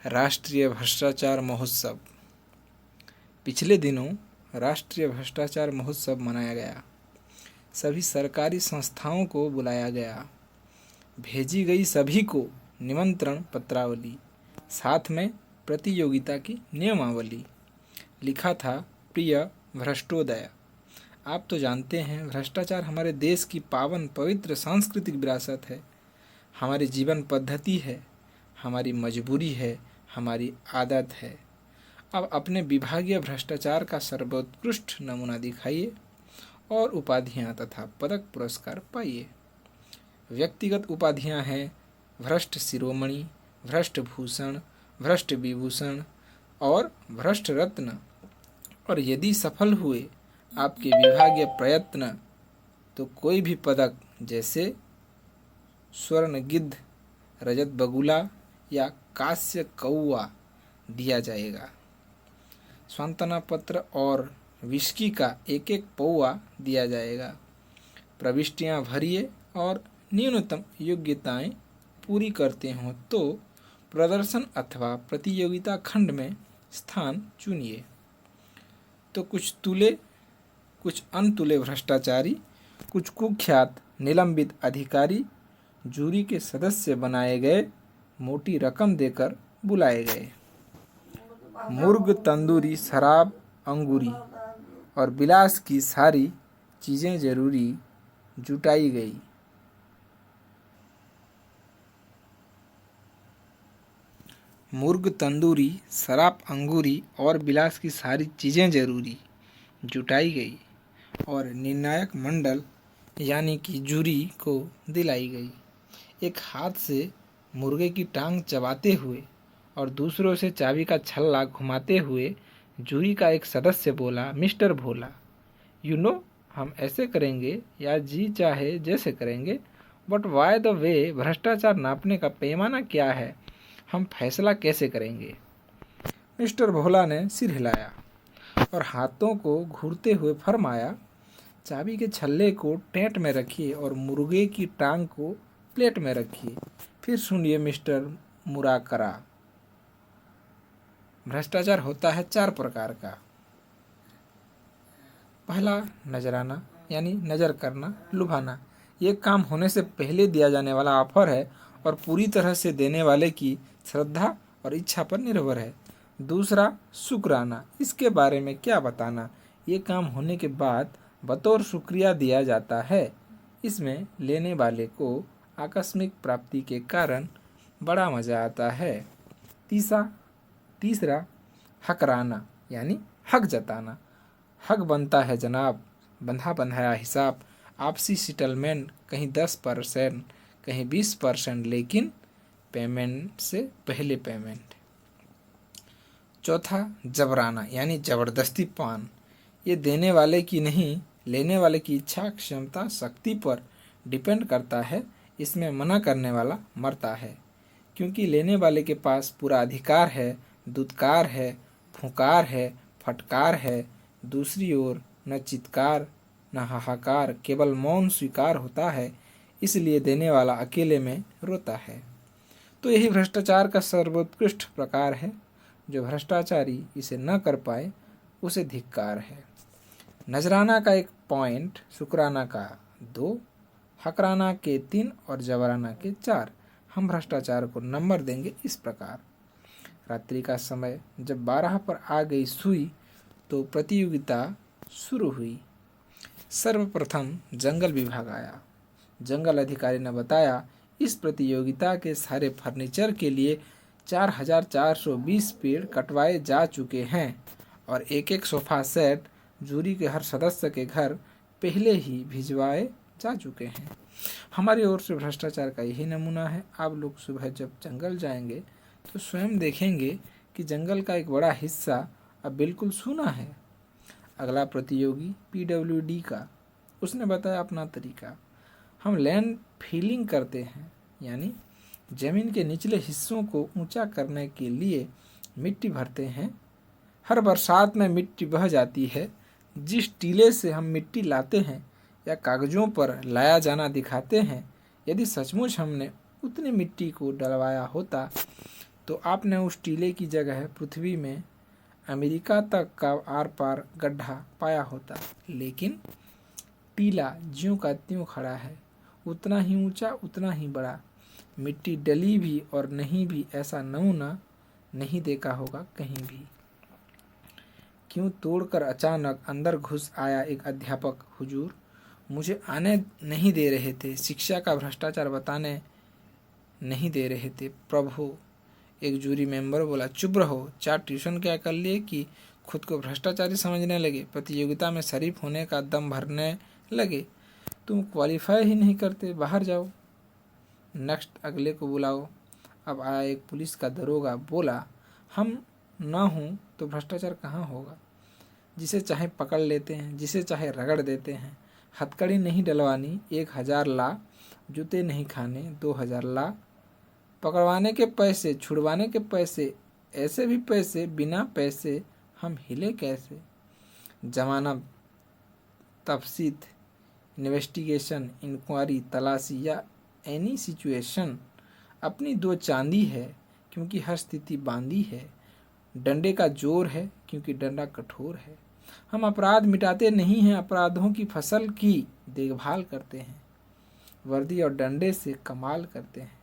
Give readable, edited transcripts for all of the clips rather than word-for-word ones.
राष्ट्रीय भ्रष्टाचार महोत्सव। पिछले दिनों राष्ट्रीय भ्रष्टाचार महोत्सव मनाया गया। सभी सरकारी संस्थाओं को बुलाया गया। भेजी गई सभी को निमंत्रण पत्रावली, साथ में प्रतियोगिता की नियमावली। लिखा था, प्रिय भ्रष्टोदय, आप तो जानते हैं भ्रष्टाचार हमारे देश की पावन पवित्र सांस्कृतिक विरासत है, हमारी जीवन पद्धति है, हमारी मजबूरी है, हमारी आदत है। अब अपने विभागीय भ्रष्टाचार का सर्वोत्कृष्ट नमूना दिखाइए और उपाधियां तथा पदक पुरस्कार पाइए। व्यक्तिगत उपाधियां हैं भ्रष्ट शिरोमणि, भ्रष्ट भूषण, भ्रष्ट विभूषण और भ्रष्ट रत्न। और यदि सफल हुए आपके विभागीय प्रयत्न तो कोई भी पदक जैसे स्वर्ण गिद्ध, रजत बगुला या कांस्य कौवा दिया जाएगा। सांत्वना पत्र और विस्की का एक एक पौवा दिया जाएगा। प्रविष्टियां भरिए और न्यूनतम योग्यताएं पूरी करते हों तो प्रदर्शन अथवा प्रतियोगिता खंड में स्थान चुनिए। तो कुछ तुले, कुछ अनतुले भ्रष्टाचारी, कुछ कुख्यात निलंबित अधिकारी जूरी के सदस्य बनाए गए, मोटी रकम देकर बुलाए गए। मुर्ग, तंदूरी, शराब, अंगूरी और बिलास की सारी चीजें जरूरी जुटाई गई। मुर्ग, तंदूरी, शराब, अंगूरी और बिलास की सारी चीजें जरूरी जुटाई गई और निर्णायक मंडल यानी कि जूरी को दिलाई गई। एक हाथ से मुर्गे की टांग चबाते हुए और दूसरों से चाबी का छल्ला घुमाते हुए जूरी का एक सदस्य बोला, मिस्टर भोला, हम ऐसे करेंगे या जी चाहे जैसे करेंगे, बट वाई द वे भ्रष्टाचार नापने का पैमाना क्या है, हम फैसला कैसे करेंगे। मिस्टर भोला ने सिर हिलाया और हाथों को घूरते हुए फरमाया, चाबी के छल्ले को टेंट में रखिए और मुर्गे की टांग को प्लेट में रखिए। फिर सुनिए मिस्टर मुराकरा, भ्रष्टाचार होता है 4 प्रकार का। पहला नजराना यानी नजर करना, लुभाना। ये काम होने से पहले दिया जाने वाला ऑफर है और पूरी तरह से देने वाले की श्रद्धा और इच्छा पर निर्भर है। दूसरा शुक्राना, इसके बारे में क्या बताना, ये काम होने के बाद बतौर शुक्रिया दिया जाता है। इसमें लेने वाले को आकस्मिक प्राप्ति के कारण बड़ा मजा आता है। तीसरा हकराना यानी हक जताना। हक बनता है जनाब, बंधा बंधाया हिसाब, आपसी सेटलमेंट, कहीं 10%, कहीं 20%, लेकिन पेमेंट से पहले पेमेंट। चौथा जबराना यानी जबरदस्ती पान। ये देने वाले की नहीं, लेने वाले की इच्छा, क्षमता, शक्ति पर डिपेंड करता है। इसमें मना करने वाला मरता है, क्योंकि लेने वाले के पास पूरा अधिकार है। दुत्कार है, फुंकार है, फटकार है। दूसरी ओर न चित्कार न हाहाकार, केवल मौन स्वीकार होता है। इसलिए देने वाला अकेले में रोता है। तो यही भ्रष्टाचार का सर्वोत्कृष्ट प्रकार है। जो भ्रष्टाचारी इसे न कर पाए उसे धिक्कार है। नजराना का 1 पॉइंट, शुक्राना का 2, हकराना के 3 और जबराना के 4। हम भ्रष्टाचार को नंबर देंगे इस प्रकार। रात्रि का समय जब 12 पर आ गई सुई तो प्रतियोगिता शुरू हुई। सर्वप्रथम जंगल विभाग आया। जंगल अधिकारी ने बताया, इस प्रतियोगिता के सारे फर्नीचर के लिए 4420 पेड़ कटवाए जा चुके हैं और एक एक सोफा सेट जूरी के हर सदस्य के घर पहले ही भिजवाए जा चुके हैं। हमारी ओर से भ्रष्टाचार का यही नमूना है। आप लोग सुबह जब जंगल जाएंगे तो स्वयं देखेंगे कि जंगल का एक बड़ा हिस्सा अब बिल्कुल सूना है। अगला प्रतियोगी PWD का, उसने बताया अपना तरीका। हम लैंड फीलिंग करते हैं, यानी जमीन के निचले हिस्सों को ऊंचा करने के लिए मिट्टी भरते हैं। हर बरसात में मिट्टी बह जाती है। जिस टीले से हम मिट्टी लाते हैं या कागजों पर लाया जाना दिखाते हैं, यदि सचमुच हमने उतनी मिट्टी को डलवाया होता तो आपने उस टीले की जगह पृथ्वी में अमेरिका तक का आर पार गड्ढा पाया होता। लेकिन टीला ज्यों का त्यों खड़ा है, उतना ही ऊंचा, उतना ही बड़ा। मिट्टी डली भी और नहीं भी ऐसा नमूना नहीं देखा होगा कहीं भी। क्यों तोड़कर अचानक अंदर घुस आया एक अध्यापक। हुजूर, मुझे आने नहीं दे रहे थे, शिक्षा का भ्रष्टाचार बताने नहीं दे रहे थे। प्रभु, एक जूरी मेंबर बोला। चुप रहो, 4 ट्यूशन क्या कर लिए कि खुद को भ्रष्टाचारी समझने लगे, प्रतियोगिता में शरीफ होने का दम भरने लगे। तुम क्वालिफाई ही नहीं करते, बाहर जाओ। नेक्स्ट, अगले को बुलाओ। अब आया एक पुलिस का दरोगा, बोला, हम ना हूँ तो भ्रष्टाचार कहाँ होगा। जिसे चाहे पकड़ लेते हैं, जिसे चाहे रगड़ देते हैं। हथकड़ी नहीं डलवानी, 1000 ला। जूते नहीं खाने, 2000 ला। पकड़वाने के पैसे, छुड़वाने के पैसे, ऐसे भी पैसे, बिना पैसे हम हिले कैसे। जमानत, तफसीत, इन्वेस्टिगेशन, इंक्वायरी, तलाशी या एनी सिचुएशन अपनी 2 चांदी है, क्योंकि हर स्थिति बांधी है। डंडे का जोर है, क्योंकि डंडा कठोर है। हम अपराध मिटाते नहीं हैं, अपराधों की फसल की देखभाल करते हैं। वर्दी और डंडे से कमाल करते हैं।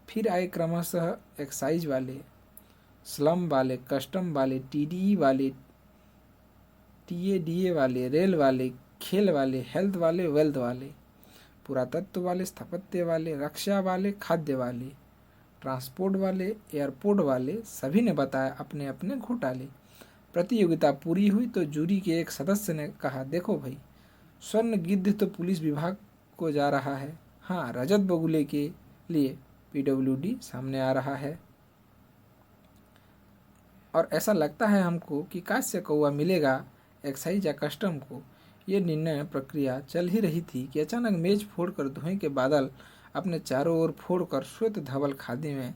फिर आए क्रमशः एक्साइज वाले, स्लम वाले, कस्टम वाले, टीडीई वाले, टीएडीए वाले, रेल वाले, खेल वाले, हेल्थ वाले, वेल्थ वाले, पुरातत्व वाले, स्थापत्य वाले, रक्षा वाले, खाद्य वाले, ट्रांसपोर्ट वाले, एयरपोर्ट वाले। सभी ने बताया अपने अपने घोटाले। प्रतियोगिता पूरी हुई तो जूरी के एक सदस्य ने कहा, देखो भाई, स्वर्ण गिद्ध तो पुलिस विभाग को जा रहा है। हाँ, रजत बगुले के लिए पीडब्ल्यूडी सामने आ रहा है। और ऐसा लगता है हमको कि काश से कौआ मिलेगा एक्साइज या कस्टम को। ये निर्णय प्रक्रिया चल ही रही थी कि अचानक मेज फोड़कर धुएं के बादल अपने चारों ओर फोड़कर श्वेत धवल खादी में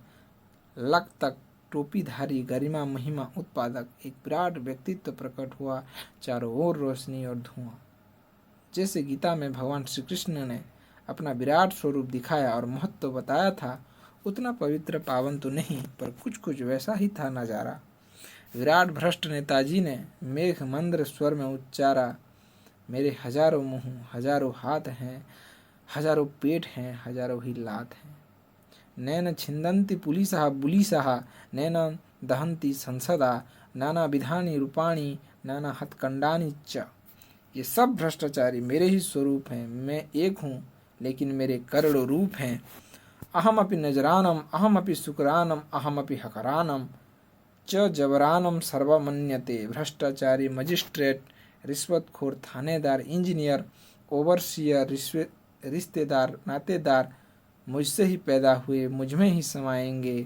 लक तक टोपीधारी गरिमा महिमा उत्पादक एक विराट व्यक्तित्व प्रकट हुआ। चारों ओर रोशनी और धुआं। जैसे गीता में भगवान श्री कृष्ण ने अपना विराट स्वरूप दिखाया और महत्व बताया था, उतना पवित्र पावन तो नहीं, पर कुछ कुछ वैसा ही था नजारा। विराट भ्रष्ट नेताजी ने मेघ मंद्र स्वर में उच्चारा, मेरे हजारों मुंह, हजारों हाथ हैं, हजारों पेट हैं, हजारों ही लात हैं। नैन छिंदन्ति पुलिसः बुलिसः, नैन दहन्ति संसदा, नाना विधानि रूपाणि, नाना हथकंडानि च। ये सब भ्रष्टाचारी मेरे ही स्वरूप हैं। मैं एक हूँ, लेकिन मेरे करोड़ों रूप हैं। अहमपि नजरानम, अहमपि शुक्रानम, अहमपि हकरानम च जबरानम सर्वमन्यते। भ्रष्टाचारी मजिस्ट्रेट, रिश्वतखोर थानेदार, इंजीनियर, ओवरसियर, रिश्तेदार, नातेदार मुझसे ही पैदा हुए, मुझ में ही समाएंगे।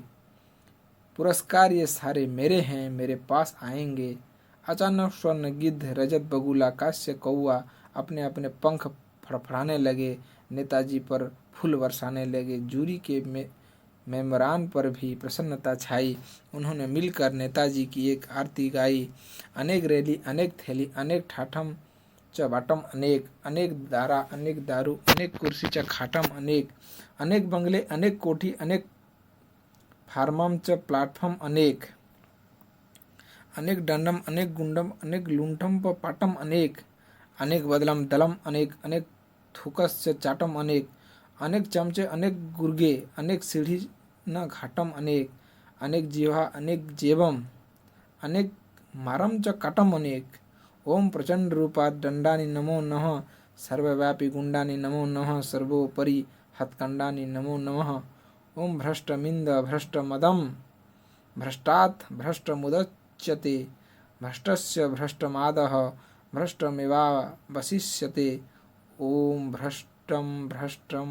पुरस्कार ये सारे मेरे हैं, मेरे पास आएंगे। अचानक स्वर्ण गिद्ध, रजत बगुला, काश्य कौआ अपने अपने पंख फड़फड़ाने लगे, नेताजी पर फूल बरसाने लगे। जूरी के मेम्बरान पर भी प्रसन्नता छाई। उन्होंने मिलकर नेताजी की एक आरती गाई। अनेक रैली, अनेक थैली, अनेक ठाठम च बाटम अनेक, अनेक दारा, अनेक दारू, अनेक कुर्सी च खाटम अनेक, अनेक बंगले, अनेक कोठी, अनेक फार्मम च प्लाटफॉर्म अनेक, अनेक दंडम, अनेक गुंडम, अनेक लुंठम प पाटम अनेक, अनेक बदलम दलम अनेक, अनेक थूकस च चाटम अनेक, अनेक चमचे, अनेक गुर्गे, अनेक सीढ़ी न घाटम अनेक, अनेक जीवा, अनेक जेबम, अनेक मारम च काटम अनेक। ओम प्रचंड रूपात दंडानि नमो नमः, सर्वव्यापी गुंडानि नमो नमः, सर्वोपरि हथकंडानि नमो नमः। ओम भ्रष्टमिंद भ्रष्टमदम, भ्रष्टात् भ्रष्टमुदच्यते, भ्रष्टस्य भ्रष्टमादः, भ्रष्टमेवावशिष्यते। ओम भ्रष्टम भ्रष्टम